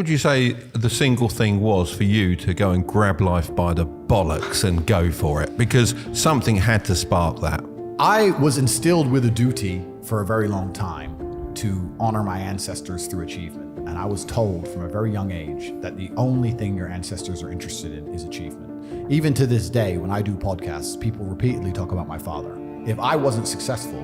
Would you say the single thing was for you to go and grab life by the bollocks and go for it? Because something had to spark that. I was instilled with a duty for a very long time to honor my ancestors through achievement. And I was told from a very young age that the only thing your ancestors are interested in is achievement. Even to this day, when I do podcasts, people repeatedly talk about my father. If I wasn't successful,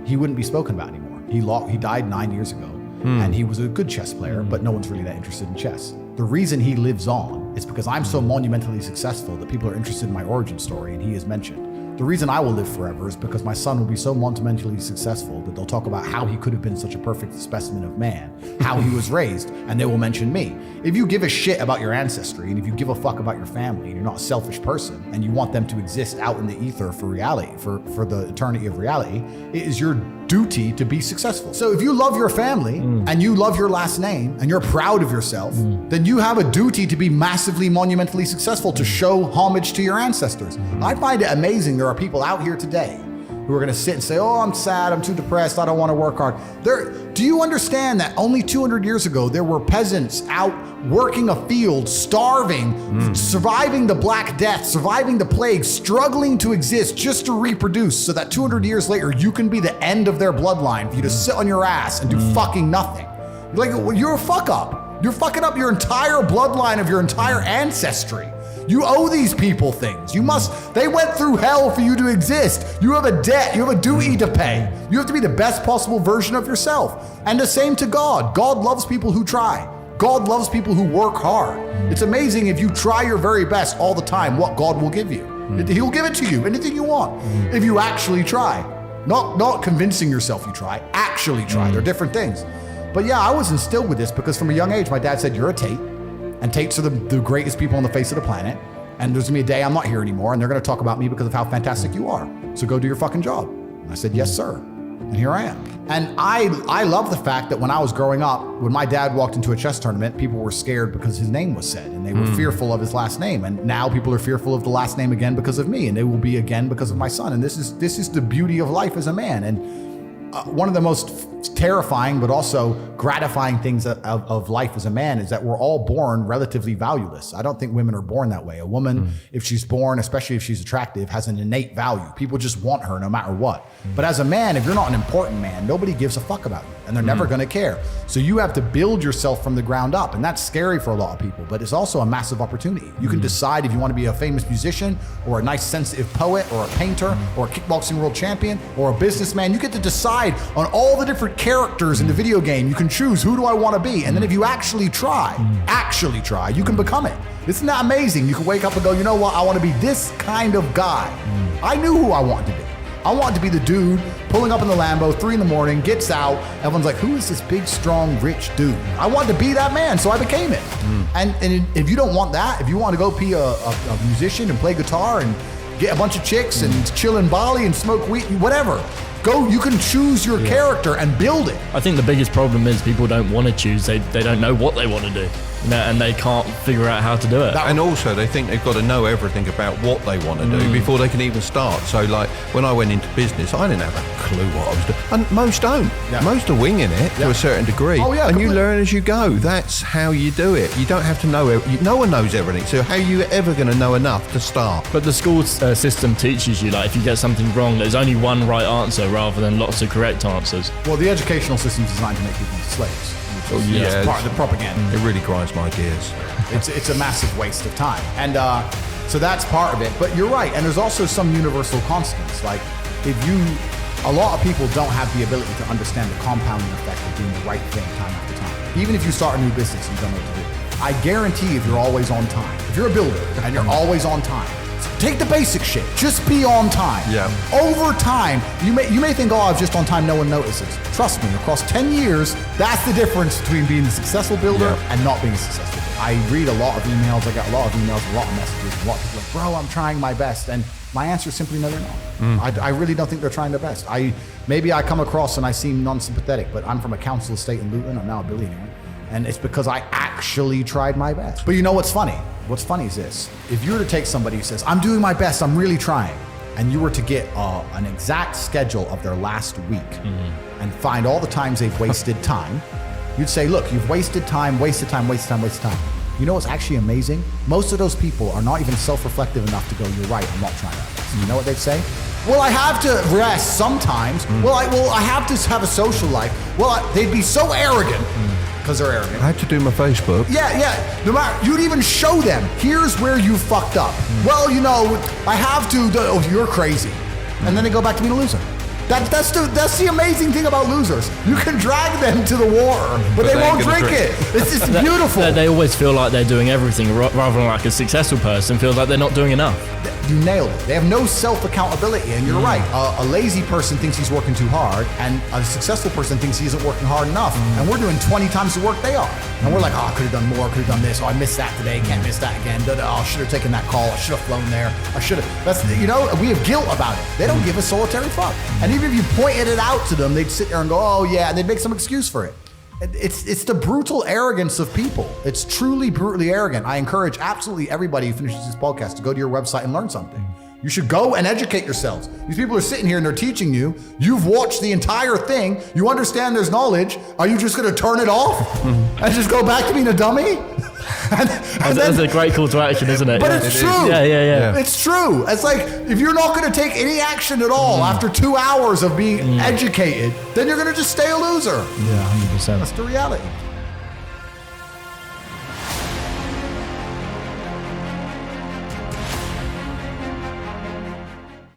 he wouldn't be spoken about anymore. He died 9 years ago. And he was a good chess player, but no one's really that interested in chess. The reason he lives on is because I'm so monumentally successful that people are interested in my origin story, and he is mentioned. The reason I will live forever is because my son will be so monumentally successful that they'll talk about how he could have been such a perfect specimen of man, how he was raised, and they will mention me. If you give a shit about your ancestry, and if you give a fuck about your family, and you're not a selfish person, and you want them to exist out in the ether for reality, for the eternity of reality, it is your duty to be successful. So if you love your family, and you love your last name, and you're proud of yourself, then you have a duty to be massively, monumentally successful, to show homage to your ancestors. I find it amazing there are people out here today who are going to sit and say, oh, I'm sad, I'm too depressed, I don't want to work hard. Do you understand that only 200 years ago, there were peasants out working a field, starving, surviving the Black Death, surviving the plague, struggling to exist just to reproduce, so that 200 years later, you can be the end of their bloodline for you to sit on your ass and do fucking nothing. Like, you're a fuck up. You're fucking up your entire bloodline of your entire ancestry. You owe these people things. They went through hell for you to exist. You have a debt, you have a duty to pay. You have to be the best possible version of yourself. And the same to God. God loves people who try. God loves people who work hard. It's amazing if you try your very best all the time, what God will give you. He'll give it to you, anything you want, if you actually try. Not convincing yourself you try, actually try. They're different things. But yeah, I was instilled with this because from a young age, my dad said, you're a Tate. And Tates are the greatest people on the face of the planet. And there's gonna be a day I'm not here anymore, and they're gonna talk about me because of how fantastic you are. So go do your fucking job. And I said, yes, sir. And here I am. And I love the fact that when I was growing up, when my dad walked into a chess tournament, people were scared because his name was said, and they were fearful of his last name. And now people are fearful of the last name again because of me, and they will be again because of my son. And this is the beauty of life as a man. And one of the most terrifying but also gratifying things of life as a man is that we're all born relatively valueless. I don't think women are born that way. A woman, if she's born, especially if she's attractive, has an innate value. People just want her no matter what. But as a man, if you're not an important man, nobody gives a fuck about you, and they're never gonna care. So you have to build yourself from the ground up, and that's scary for a lot of people, but it's also a massive opportunity. You can decide if you want to be a famous musician, or a nice sensitive poet, or a painter, or a kickboxing world champion, or a businessman. You get to decide on all the different characters in the video game. You can choose, who do I want to be? And then if you actually try, you can become it. Isn't that amazing? You can wake up and go, you know what? I want to be this kind of guy. I knew who I wanted to be. I wanted to be the dude pulling up in the Lambo, 3 a.m, gets out. Everyone's like, who is this big, strong, rich dude? I wanted to be that man, so I became it. And if you don't want that, if you want to go be a musician and play guitar and get a bunch of chicks and chill in Bali and smoke weed, whatever, go, you can choose your character and build it. I think the biggest problem is people don't want to choose. They don't know what they want to do. And they can't figure out how to do it. And also they think they've got to know everything about what they want to do before they can even start. So like when I went into business, I didn't have a clue what I was doing. And most don't. Most are winging it to a certain degree. Oh, yeah, and completely. you learn as you go. That's how you do it. You don't have to know no one knows everything. So how are you ever going to know enough to start? But the school system teaches you, like, if you get something wrong, there's only one right answer rather than lots of correct answers. Well, the educational system is designed to make people into slaves. It's part of the propaganda. It really grinds my gears. It's a massive waste of time. And so that's part of it. But you're right. And there's also some universal constants. Like a lot of people don't have the ability to understand the compounding effect of doing the right thing time after time. Even if you start a new business and you don't know what to do. I guarantee if you're always on time, if you're a builder and you're always on time, take the basic shit. Just be on time. Yeah. Over time, you may think, oh, I'm just on time, no one notices. Trust me, across 10 years, that's the difference between being a successful builder and not being a successful builder. I read a lot of emails, I get a lot of emails, a lot of messages, a lot of people are like, bro, I'm trying my best. And my answer is simply no, they're not. I really don't think they're trying their best. Maybe I come across and I seem non-sympathetic, but I'm from a council estate in Luton, I'm now a billionaire. And it's because I actually tried my best. But you know what's funny? What's funny is this. If you were to take somebody who says, I'm doing my best, I'm really trying, and you were to get an exact schedule of their last week and find all the times they've wasted time You'd say, look, you've wasted time. You know what's actually amazing? Most of those people are not even self-reflective enough to go, you're right, I'm not trying to. You know what they'd say? Well, I have to rest sometimes. Well, I have to have a social life. They'd be so arrogant because they're arrogant. I had to do my Facebook. Yeah. No matter, you'd even show them, here's where you fucked up. Well, you know, I have to, you're crazy. And then they go back to being a loser. That's the amazing thing about losers. You can drag them to the water, but they won't drink it. It's just beautiful. They always feel like they're doing everything, rather than like a successful person feels like they're not doing enough. You nailed it. They have no self-accountability, and you're right. A lazy person thinks he's working too hard, and a successful person thinks he isn't working hard enough. And we're doing 20 times the work they are. And we're like, I could have done more, could have done this. I missed that today, can't miss that again. I should have taken that call. I should have flown there. I should have. That's, we have guilt about it. They don't give a solitary fuck. And even if you pointed it out to them, they'd sit there and go, oh yeah, and they'd make some excuse for it. It's the brutal arrogance of people. It's truly brutally arrogant. I encourage absolutely everybody who finishes this podcast to go to your website and learn something. You should go and educate yourselves. These people are sitting here and they're teaching you. You've watched the entire thing. You understand there's knowledge. Are you just going to turn it off and just go back to being a dummy? That's a great call to action, isn't it? But it's true. Yeah. It's true. It's like, if you're not going to take any action at all after 2 hours of being educated, then you're going to just stay a loser. Yeah, 100%. That's the reality.